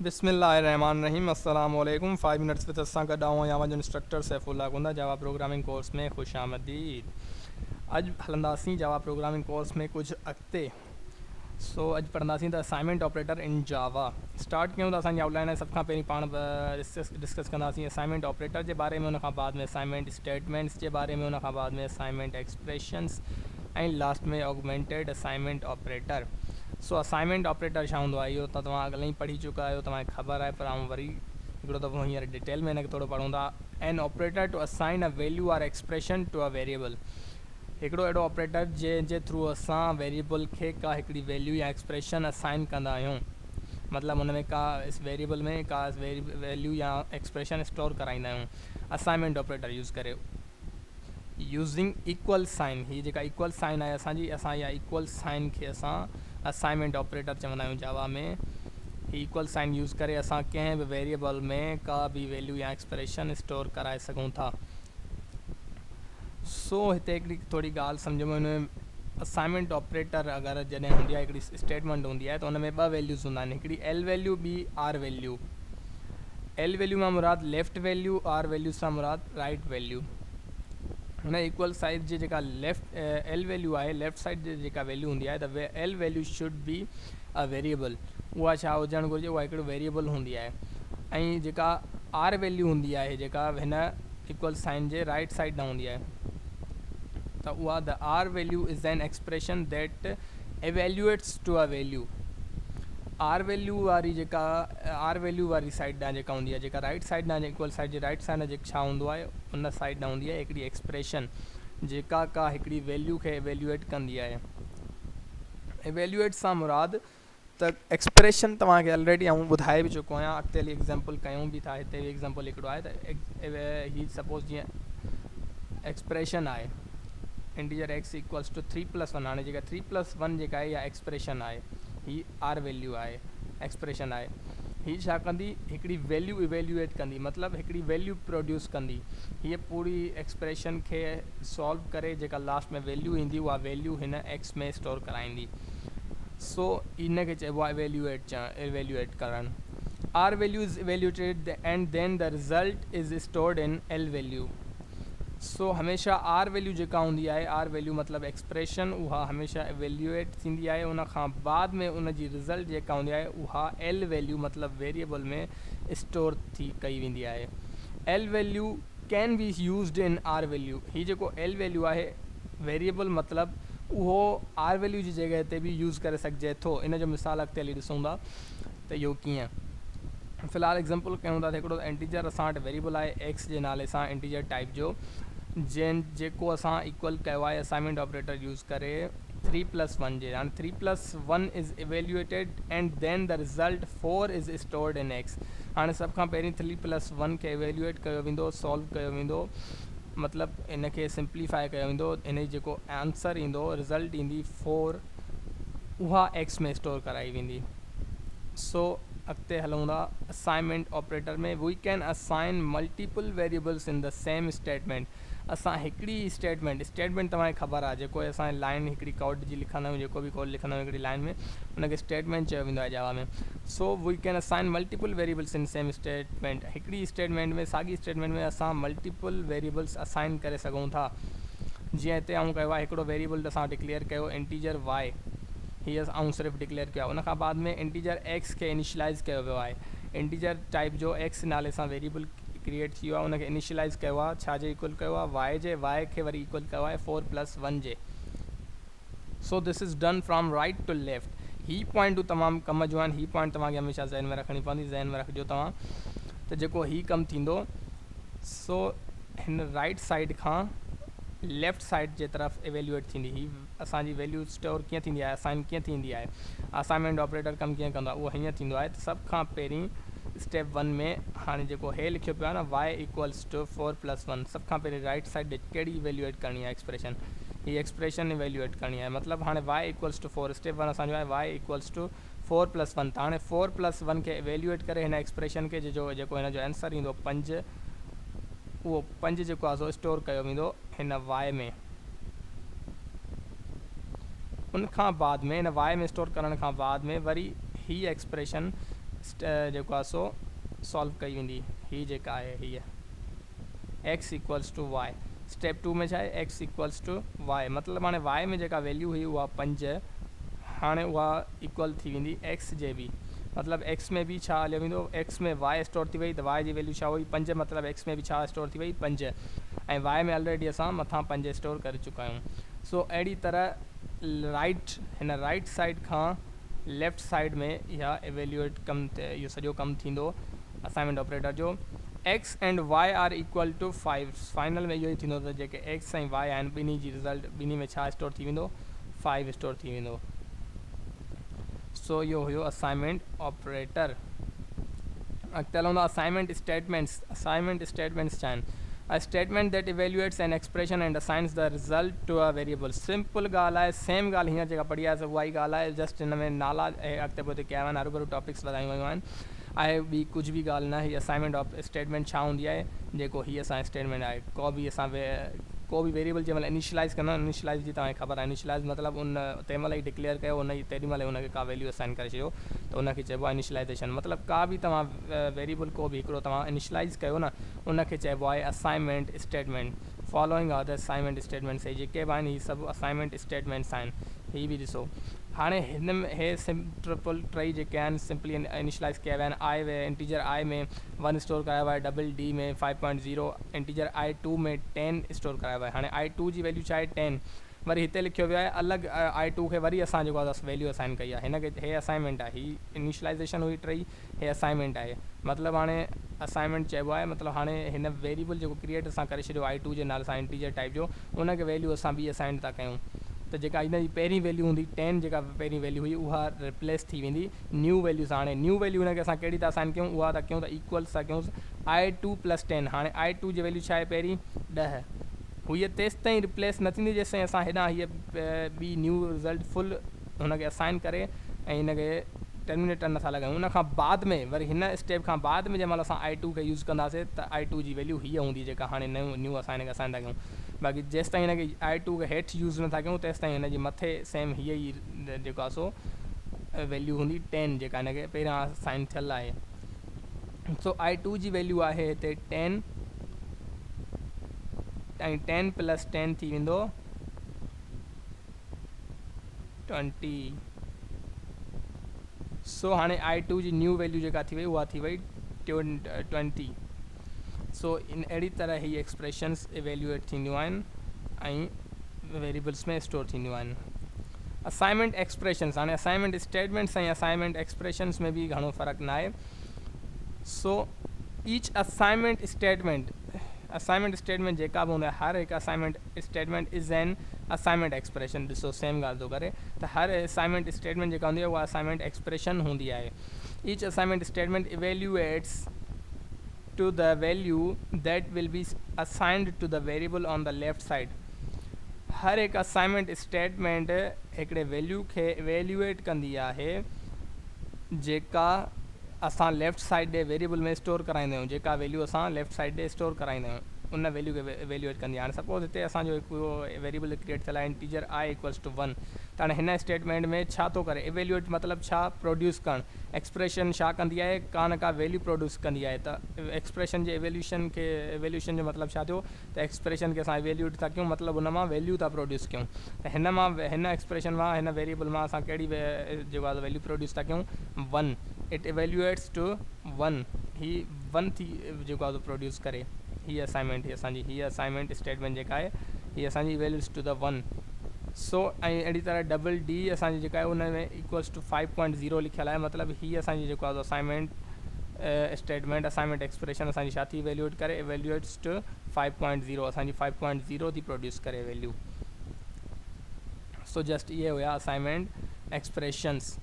बिस्मिल्लाहिर्रहमानिर्रहीम अस्सलाम वालेकुम 5 मिनट्स विद असां गॾु आऊं आहियां जो instructor Saifullah Gunda Java programming course में ख़ुशि आमदीद। अॼु हलंदासीं जावा प्रोग्रामिंग कोर्स में कुझु अॻिते। अॼु पढ़ंदासीं द असाइनमेंट ऑपरेटर इन जावा। स्टार्ट कयूं त असांजी आउटलाइन आहे, सभ खां पहिरीं पाण डिस्कस कंदासीं असाइनमेंट ऑपरेटर जे बारे में, उनखां बाद में असाइनमेंट स्टेटमेंट्स जे बारे में, उनखां बाद में असाइनमेंट एक्सप्रेशंस ऐं लास्ट में augmented assignment operator. Assignment operator छा हूंदो आहे इहो त तव्हां अॻिले ई पढ़ी चुका आहियो, तव्हांखे ख़बर आहे, पर आउं वरी हिकिड़ो दफ़ो हींअर डिटेल में हिनखे थोरो पढ़ूं था। An operator to assign a value or expression to a variable. हिकिड़ो अहिड़ो ऑपरेटर जंहिंजे थ्रू असां वेरिएबल खे का हिकिड़ी वैल्यू या एक्सप्रेशन असाइन कंदा आहियूं, मतिलबु हुन में का इस वेरिएबल में का वैल्यू या एक्सप्रेशन स्टोर कराईंदा आहियूं असाइनमेंट ऑपरेटर यूज़ करे यूज़िंग इक्वल साइन। हीअ जेका इक्वल साइन आहे असां इहा इक्वल साइन खे असां असाइनमेंट ऑपरेटर चवंदा आहियूं जावा में। ही इक्वल साइन यूज़ करे असां कंहिं बि वेरिएबल में का बि वैल्यू या एक्सप्रेशन स्टोर कराए सघूं था। हिते हिकिड़ी थोरी ॻाल्हि सम्झ में हुन असाइनमेंट ऑपरेटर अगरि जॾहिं हूंदी आहे, हिकिड़ी स्टेटमेंट हूंदी आहे त हुन में ॿ वैल्यूज़ हूंदा आहिनि, हिकिड़ी एल वैल्यू, ॿी आर वैल्यू। एल वैल्यू मां मुराद लेफ्ट वैल्यू, आर वैल्यू सां मुराद राइट वैल्यू। हुन इक्वल साइड जी जेका एल वैल्यू आहे, लेफ्ट साइड जी जेका वैल्यू हूंदी आहे त L value should be a variable. उहा छा हुजणु घुरिजे, उहा हिकिड़ो वेरिएबल हूंदी आहे। ऐं जेका आर वैल्यू हूंदी आहे, जेका हिन इक्वल साइन जे राइट साइड न हूंदी आहे, त उहा the R value is an expression that evaluates to a value. R value वारी जेका आर वैल्यू वारी साइड ॾांहुं जेका हूंदी आहे, जेका राइट साइड ॾांहुं इक्वल साइड जे राइट साइड ॾांहुं छा हूंदो आहे, उन साइड ॾांहुं हूंदी आहे हिकिड़ी एक्सप्रेशन जेका का हिकिड़ी वैल्यू खे एवेल्यूएट कंदी आहे। एवेल्यूएट सां मुराद त एक्सप्रेशन तव्हांखे ऑलरेडी आऊं ॿुधाए बि चुको आहियां, अॻिते हली एग्ज़ाम्पल कयूं बि था। हिते बि एग्ज़ाम्पल हिकिड़ो आहे त ही सपोज़ जीअं एक्सप्रेशन आहे इंटीजर एक्स इक्वल्स टू 3+1। हाणे जेका 3+1 जेका आहे इहा एक्सप्रेशन आहे, ही आर वैल्यू आहे, एक्सप्रेशन आहे। हीअ छा कंदी, हिकिड़ी वैल्यू इवेल्यूएट कंदी, मतिलबु हिकिड़ी वैल्यू प्रोड्यूस कंदी। हीअ पूरी एक्सप्रेशन खे सॉल्व करे जेका लास्ट में वैल्यू ईंदी, उहा वैल्यू हिन एक्स में स्टोर कराईंदी। इन खे चइबो आहे इवेल्यूएट करणु। R value is evaluated and then the result is stored in L value. हमेशह आर वैल्यू जेका हूंदी आहे, आर वैल्यू मतिलबु एक्सप्रेशन, उहा हमेशह इवेल्यूएट थींदी आहे। उन खां बाद में उन जी रिज़ल्ट जेका हूंदी आहे उहा एल वैल्यू मतिलबु वेरिएबल में स्टोर थी कई वेंदी आहे। L value can be used इन आर वैल्यू। हीअ जेको एल वैल्यू आहे वेरिएबल मतिलबु उहो आर वैल्यू जी जॻह ते बि यूज़ करे सघिजे थो। इन जो मिसाल अॻिते हली ॾिसूं था त इहो कीअं। फ़िलहालु एग्ज़ाम्पल कयूं था त हिकिड़ो इंटीजर असां वटि वेरिएबल आहे एक्स जे नाले सां, इंटीजर टाइप जो, जेको असां इक्वल कयो आहे असाइनमेंट ऑपरेटर यूज़ करे 3+1 जे। हाणे 3+1 is evaluated and then the result 4 is stored in X. हाणे सभ खां पहिरीं 3+1 खे इवेल्यूएट कयो वेंदो, सॉल्व कयो वेंदो, मतिलबु इन खे सिंप्लीफाई कयो वेंदो। इन जी जेको आंसर ईंदो, रिज़ल्ट ईंदी 4, उहा एक्स में स्टोर कराई वेंदी। अॻिते हलूं था असाइनमेंट ऑपरेटर में। We can assign multiple variables in the same statement. असां हिकिड़ी स्टेटमेंट तव्हांखे ख़बर आहे, जेको असां लाइन हिकिड़ी कोड जी लिखंदा आहियूं, जेको बि कोड लिखंदा आहियूं हिकिड़ी लाइन में, उनखे स्टेटमेंट चयो वेंदो आहे जावा में। We can assign multiple variables in same statement. हिकिड़ी स्टेटमेंट में, साॻी स्टेटमेंट में असां मल्टीपल वेरिएबल्स असाइन करे सघूं था। जीअं हिते आऊं कयो आहे, हिकिड़ो वेरिएबल असां डिक्लेयर कयो इंटीजर वाई, हीअ आऊं सिर्फ़ु डिक्लेयर कयो आहे। उनखां बाद में इंटीजर एक्स खे इनिशलाइज़ कयो वियो आहे। इंटीजर टाइप जो एक्स नाले सां वेरिएबल क्रिएट थी वियो आहे, उनखे इनिशलाइज़ कयो आहे, छाजे इक्वल कयो आहे, वाई खे वरी इक्वल कयो आहे 4+1 जे। This is done from right to left. ही पॉइंटूं तमामु कम जूं आहिनि, ही पॉइंट तव्हांखे हमेशह ज़हन में रखणी पवंदी, ज़हन में रखिजो तव्हां त जेको ही कमु थींदो, हिन राइट साइड खां लेफ़्ट साइड जे तरफ़ इवेल्यूएट थींदी। ही असांजी वैल्यू स्टोर कीअं थींदी आहे, असाइन कीअं थींदी आहे, असाइनमेंट ऑपरेटर कमु कीअं कंदो आहे, उहो हीअं थींदो आहे। त सभ खां पहिरीं स्टेप 1 में हाणे जेको हे लिखियो पियो आहे न, वाई इक्वल्स टू 4+1, सभ खां पहिरीं राइट साइड ॾे कहिड़ी इवेल्यूएट करणी आहे एक्सप्रेशन, हीअ एक्सप्रेशन इवेल्यूएट करणी आहे। मतिलबु हाणे वाई इक्वल्स टू 4, स्टेप 1 असांजो आहे वाई इक्वल्स टू 4+1। त हाणे 4+1 खे इवेल्यूएट करे हिन एक्सप्रेशन खे जेको हिन जो आंसर ईंदो 5, उहो 5 जेको आहे सो स्टोर कयो वेंदो हिन वाई में। उनखां बाद में हिन वाई में स्टोर करण खां बाद में वरी ही एक्सप्रेशन जेको आहे सो सॉल्व कई वेंदी। ही जेका आहे हीअ X equals to Y. Step 2 में छा आहे एक्स इक्वल्स टू वाई, मतिलबु हाणे वाई में जेका वैल्यू हुई उहा 5, हाणे उहा इक्वल थी वेंदी एक्स जे बि। मतिलबु एक्स में बि छा हलियो वेंदो, एक्स में वाई स्टोर थी वई त वाई जी वैल्यू छा हुई 5, मतिलबु एक्स में बि छा स्टोर थी वई 5, ऐं वाई में ऑलरेडी असां मथां 5 स्टोर करे चुका आहियूं। सो अहिड़ी तरह हिन राइट साइड खां लेफ़्ट साइड में इहा एवेल्यूएट कमु इहो सॼो कमु थींदो असाइनमेंट ऑपरेटर जो। X and Y are equal to 5, final में इहो ई थींदो त जेके एक्स ऐं वाई आहिनि ॿिन्ही जी रिज़ल्ट ॿिन्ही में छा स्टोर थी वेंदो 5 स्टोर थी वेंदो। सो इहो हुयो असाइनमेंट ऑपरेटर। अॻिते हलंदो असाइनमेंट स्टेटमेंट्स। असाइनमेंट स्टेटमेंट्स छा आहिनि? A statement that evaluates an expression and assigns the result to a variable. Simple ॻाल्हि आहे, सेम ॻाल्हि हींअर जेका पढ़ी आहे उहा ई ॻाल्हि आहे, जस्ट हिन में नाला ऐं अॻिते पोइ कया आहिनि, हरू भरू टॉपिक्स वधायूं वियूं आहिनि, आहे ॿी कुझु बि ॻाल्हि न। हीअ असाइनमेंट ऑफ स्टेटमेंट छा हूंदी आहे, जेको हीअ असांजी स्टेटमेंट आहे, को बि वेरिएबल जंहिं महिल इनिशलाइज़ कंदा, इनिशलाइज़ जी तव्हांखे ख़बर आहे, इनिशलाइज़ मतिलबु उन तंहिं महिल ई डिक्लेयर कयो, उन तेॾी महिल उनखे का वैल्यू असाइन करे छॾियो, त उनखे चइबो आहे इनिशलाइज़ेशन। मतिलबु का बि तव्हां वेरिएबल को बि हिकिड़ो तव्हां इनिशलाइज़ कयो न, उनखे चइबो आहे assignment statement. Following are the assignment statements, जेके बि आहिनि हीअ सभु असाइनमेंट स्टेटमेंट्स आहिनि। हीअ बि ॾिसो, हाणे हिन में हे सिंपल टई जेके आहिनि सिंपली इनिशलाइज़ कया विया आहिनि। आई इंटीजर आई में 1 स्टोर करायो आहे, डबल डी में 5.0, इंटीजर i2 में 10 स्टोर करायो आहे। हाणे i2 जी वैल्यू छा आहे 10, वरी हिते लिखियो वियो आहे अलॻि i2 खे वरी असां जेको आहे वैल्यू असाइन कई आहे, हिनखे हे असाइनमेंट आहे, ही इनिशलाइज़ेशन हुई टई, हे असाइनमेंट आहे। मतिलबु हाणे असाइनमेंट चइबो आहे, मतिलबु हाणे हिन वेरिएबल जेको क्रिएट असां करे छॾियो i2 जे नाले सां इंटीजर टाइप जो, उनखे वैल्यू असां ॿी असाइन था कयूं, त जेका हिन जी पहिरीं वैल्यू हूंदी 10, जेका पहिरीं वैल्यू हुई उहा रिप्लेस थी वेंदी न्यू वैल्यू सां। हाणे न्यू वैल्यू हुनखे असां कहिड़ी था असाइन कयूं, उहा था कयूं त इक्वल्स था कयूंसि i2 + 10। हाणे i2 जी वैल्यू छा आहे पहिरीं 10, हीअ तेसि ताईं रिप्लेस न थींदी जेसि ताईं असां हेॾां हीअ ॿी न्यू रिज़ल्ट फुल हुनखे असाइन करे ऐं हिनखे टर्मिनेटर नथा लॻायूं। उनखां बाद में वरी हिन स्टेप खां बाद में जंहिं महिल असां i2 खे यूज़ कंदासीं त i2 जी वैल्यू हीअ हूंदी जेका हाणे न्यू असां हिनखे असाइन था कयूं। बाक़ी जेसि ताईं हिनखे i2 खे हेठि यूज़ नथा कयूं तेसि ताईं हिनजे मथे सेम हीअ ई जेको आहे सो वैल्यू हूंदी 10, जेका हिनखे पहिरियां असाइन थियल आहे। सो i2 जी वैल्यू आहे हिते 10, ऐं 10 + 10 थी वेंदो 20। सो हाणे i2 जी न्यू वैल्यू जेका थी वई उहा थी वई 20। सो इन अहिड़ी तरह ही एक्सप्रेशंस इवेल्यूएट थींदियूं आहिनि ऐं वेरिएबल्स में स्टोर थींदियूं आहिनि। असाइनमेंट एक्सप्रेशंस, हाणे असाइनमेंट स्टेटमेंट्स ऐं असाइनमेंट एक्सप्रेशंस में बि घणो फ़र्क़ु न आहे। सो ईच असाइनमेंट स्टेटमेंट जेका बि हूंदी आहे, हर हिकु assignment statement is an assignment expression. ॾिसो सेम ॻाल्हि थो करे त हर असाइनमेंट स्टेटमेंट जेका हूंदी आहे उहा असाइनमेंट एक्सप्रेशन हूंदी आहे। Each assignment statement evaluates to the value that will be assigned to the variable on the left side। हर एक असाइनमेंट स्टेटमेंट हिकिड़े वैल्यू खे इवेल्यूएट कंदी आहे जेका असां लेफ़्ट साइड ॾे वेरिएबल में स्टोर कराईंदा आहियूं, जेका वैल्यू असां लेफ़्ट साइड ॾे स्टोर कराईंदा आहियूं उन वैल्यू खे इवेल्यूएट कंदी आहे। हाणे सपोज़ हिते असांजो हिकिड़ो वेरिएबल क्रिएट थियल आहे इंटीजर i = 1, त हाणे हिन स्टेटमेंट में छा थो करे, इवेल्यूएट मतिलबु छा, प्रोड्यूस करणु। एक्सप्रेशन छा कंदी आहे, का न का वैल्यू प्रोड्यूस कंदी आहे। त एक्सप्रेशन जे इवेल्यूशन जो मतिलबु छा थियो, त एक्सप्रेशन खे असां इवेल्यूएट था कयूं, मतिलबु हुन मां वैल्यू था प्रोड्यूस कयूं। त हिन एक्सप्रेशन मां, हिन वेरिएबल मां असां कहिड़ी जेको आहे वैल्यू प्रोड्यूस था कयूं 1, इट इवेल्यूएट्स टू 1, ही 1 थी जेको आहे प्रोड्यूस करे। हीअ असाइनमेंट हीअ असाइनमेंट स्टेटमेंट जेका आहे हीअ असांजी इवेल्यूएट्स टू द 1। सो ऐं अहिड़ी तरह डबल डी असांजी जेका आहे उन में इक्वल्स टू 5.0 लिखियल आहे, मतिलबु हीअ असांजी जेको आहे असाइनमेंट स्टेटमेंट असाइनमेंट एक्सप्रेशन असांजी छा थी इवेल्यूएट करे, इवेल्यूएट्स टू 5.0, असांजी 5.0 थी प्रोड्यूस करे वैल्यू। सो जस्ट इहे हुया असाइनमेंट एक्सप्रेशंस।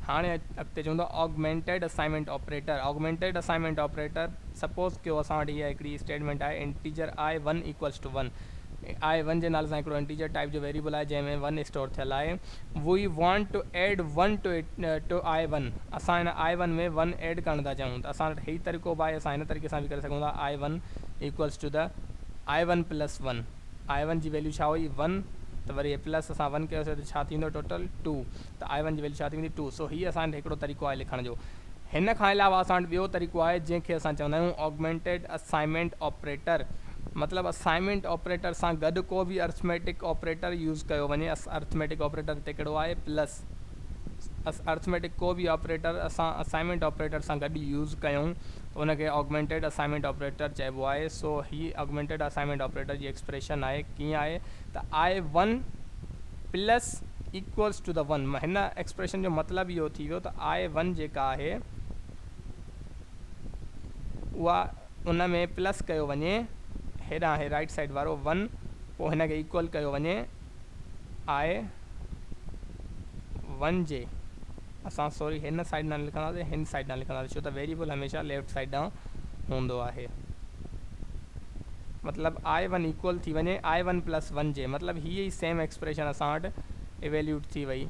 हाणे अॻिते चवंदो augmented assignment operator. Augmented assignment operator, suppose कयो असां वटि हीअ हिकिड़ी स्टेटमेंट आहे इंटीजर i1 = 1, i1 जे नाले सां हिकिड़ो इंटीजर टाइप जो वेरिएबल आहे जंहिंमें 1 स्टोर थियल आहे। We want to add 1 to i1, असां हिन i1 में 1 एड करणु था चाहियूं, त असां वटि हीअ तरीक़ो बि आहे, असां हिन तरीक़े सां बि करे सघूं था। i1 = the i1 + 1, i1 ji value छा हुई 1, त वरी प्लस असां 1 कयोसीं त छा थींदो टोटल 2, त i1 जी वैल्यू छा थी वेंदी 2। सो हीअ असांजो हिकिड़ो तरीक़ो आहे लिखण जो। हिन खां अलावा असां वटि ॿियो तरीक़ो आहे जंहिंखे असां चवंदा आहियूं ऑगमेंटेड असाइनमेंट ऑपरेटर। मतिलबु असाइनमेंट ऑपरेटर सां गॾु को बि अर्थमेटिक ऑपरेटर यूज़ कयो वञे। अर्थमेटिक ऑपरेटर हिते कहिड़ो आहे प्लस। अर्थमेटिक को बि ऑपरेटर असां असाइनमेंट ऑपरेटर सां गॾु यूज़ कयूं त उनखे ऑगमेंटेड असाइनमेंट ऑपरेटर चइबो आहे। सो ही ऑगमेंटेड असाइनमेंट ऑपरेटर जी एक्सप्रेशन आहे, कीअं आहे त I1 plus equals two the 1। हिन एक्सप्रेशन जो मतिलबु इहो थी वियो त I1 जेका आहे उहा उन में प्लस कयो वञे, हेॾां हे राइट साइड वारो 1, पोइ हिन खे इक्वल कयो वञे I1 जे। असां सॉरी हिन साइड न लिखंदासीं, हिन साइड न लिखंदासीं, छो त वेरिएबल हमेशह लेफ्ट साइड ॾांहुं हूंदो आहे। मतिलबु I1 इक्वल थी वञे I1 प्लस 1 जे। मतिलबु हीअ ई सेम एक्सप्रेशन असां वटि इवेल्यूट थी वई।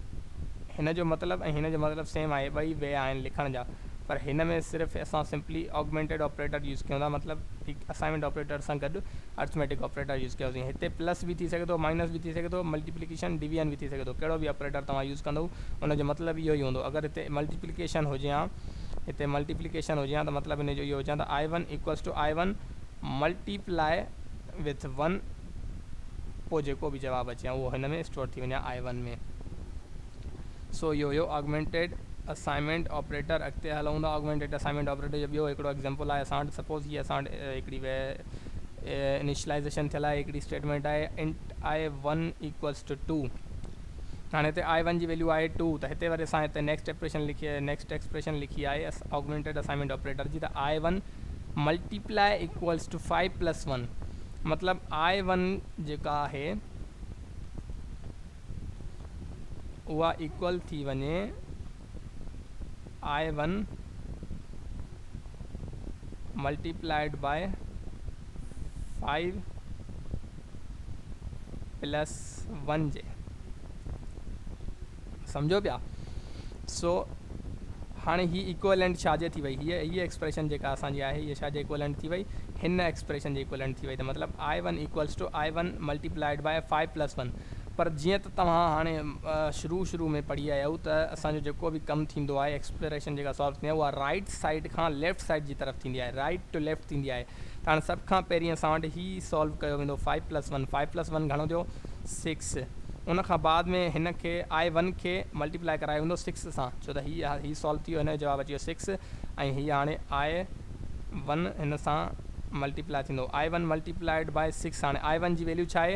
हिन जो मतिलबु ऐं हिन जो मतिलबु सेम आहे, ॿई वे आहिनि लिखण जा, पर हिन में सिर्फ़ु असां सिंपली ऑगमेंटेड ऑपरेटर यूज़ कयूं था। मतिलबु असाइनमेंट ऑपरेटर सां गॾु अर्थमेटिक ऑपरेटर यूज़ कयोसीं। हिते प्लस बि थी सघे थो, माइनस बि थी सघे थो, मल्टीप्लिकेशन डिवीजन बि थी सघे थो। कहिड़ो बि ऑपरेटर तव्हां यूज़ कंदो उनजो मतिलबु इहो ई हूंदो। अगरि हिते मल्टीप्लिकेशन हुजे हा, हिते मल्टीप्लिकेशन हुजे हा त मतिलबु हिन जो इहो हुजे हा त I1 equals to I1 multiply with 1, पोइ जेको बि जवाबु अचे उहो हिन में स्टोर थी वञे I1 में। सो इहो ऑगमेंटेड असाइनमेंट ऑपरेटर। अॻिते हलूं था ऑगमेंटेड असाइनमेंट ऑपरेटर जो ॿियो हिकिड़ो एग्जांपल आहे असां वटि। सपोज़ हीअ असां वटि हिकिड़ी इनिशलाइज़ेशन थियल आहे, हिकिड़ी स्टेटमेंट आहे इंट I1 इक्वल्स टू 2। हाणे हिते I1 जी वैल्यू आहे 2, त हिते वरी असां हिते नेक्स्ट एक्सप्रेशन लिखी आहे ऑगमेंटेड असाइनमेंट ऑपरेटर जी, त I1 multiply equals two 5 plus 1। मतिलबु I1 जेका आहे उहा इक्वल थी वञे I1 मल्टीप्लाइड बाय 5 प्लस 1 जे। सम्झो पिया? सो हाणे ही इक्वलेंट छाजे थी वई, हीअ एक्सप्रेशन जेका असांजी आहे हीअ छाजे इक्वलेंट थी वई, हिन एक्सप्रेशन जे इक्वलेंट थी वई। त मतिलबु I1 equals to I1 multiplied by 5 plus 1। पर जीअं त तव्हां हाणे शुरू में पढ़ी आया आहियो त असांजो जेको बि कमु थींदो आहे, एक्सप्रेशन जेका सॉल्व थींदी आहे उहा राइट साइड खां लेफ्ट साइड जी तरफ़ थींदी आहे, राइट टू लेफ्ट थींदी आहे। त हाणे सभ खां पहिरीं असां वटि ही सॉल्व कयो वेंदो 5 प्लस 1। 5 प्लस 1 घणो थियो 6। उन खां बाद में हिन खे I1 खे मल्टीप्लाई करायो वेंदो 6 सां, छो त ही सॉल्व थी वियो, हिन जो जवाबु अची वियो 6। ऐं हीअ हाणे I1 हिन सां मल्टीप्लाई थींदो I1 मल्टीप्लाइड बाय 6। हाणे I1 जी वैल्यू छा आहे,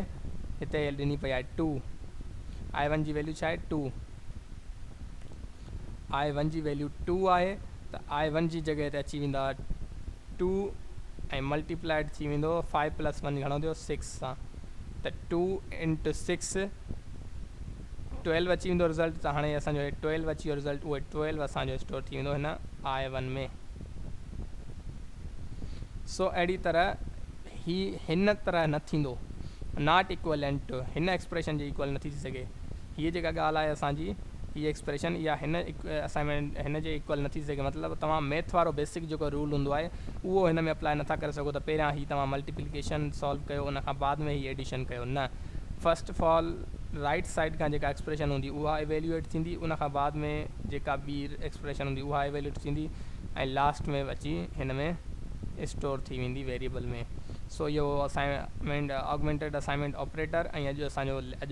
हिते ॾिनी पई आहे 2। I1 जी वैल्यू छा आहे 2। I1 जी वैल्यू 2 आहे, त I1 जी जॻह ते अची वेंदा 2 ऐं मल्टीप्लाइड थी वेंदो 5 प्लस 1 घणो थियो 6 सां। त 2 इंटू 6 12 अची वेंदो रिज़ल्ट। त हाणे असांजो 12 अची वियो रिज़ल्ट, उहो 12 असांजो स्टोर थी वेंदो हिन I1 में। सो अहिड़ी तरह हिन तरह न थींदो, नॉट इक्वलेंट टू, हिन एक्सप्रेशन जे इक्वल नथी थी सघे। हीअ जेका ॻाल्हि आहे असांजी, हीअ एक्सप्रेशन इहा हिन असाइनमेंट हिन जे इक्वल नथी थी सघे। मतिलबु तव्हां मैथ वारो बेसिक जेको रूल हूंदो आहे उहो हिन में अप्लाई नथा करे सघो, त पहिरियां ही तव्हां मल्टीप्लिकेशन सॉल्व कयो, उन खां बाद में ही एडिशन कयो। न, first of all right side खां जेका एक्सप्रेशन हूंदी उहा इवेल्यूएट थींदी, उन खां बाद में जेका ॿी एक्सप्रेशन हूंदी उहा इवेल्यूएट थींदी, ऐं लास्ट में अची हिन में स्टोर थी वेंदी वेरिएबल में। सो इहो असाइनमेंट ऑगमेंटेड असाइनमेंट ऑपरेटर ऐं अॼु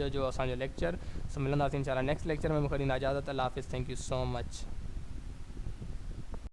जो असांजो लेक्चर। सो मिलंदासीं इंशाल्लाह नेक्स्ट लेक्चर में। मूंखे ॾींदा इजाज़त। अल्लाह हाफ़िज़। Thank you so much.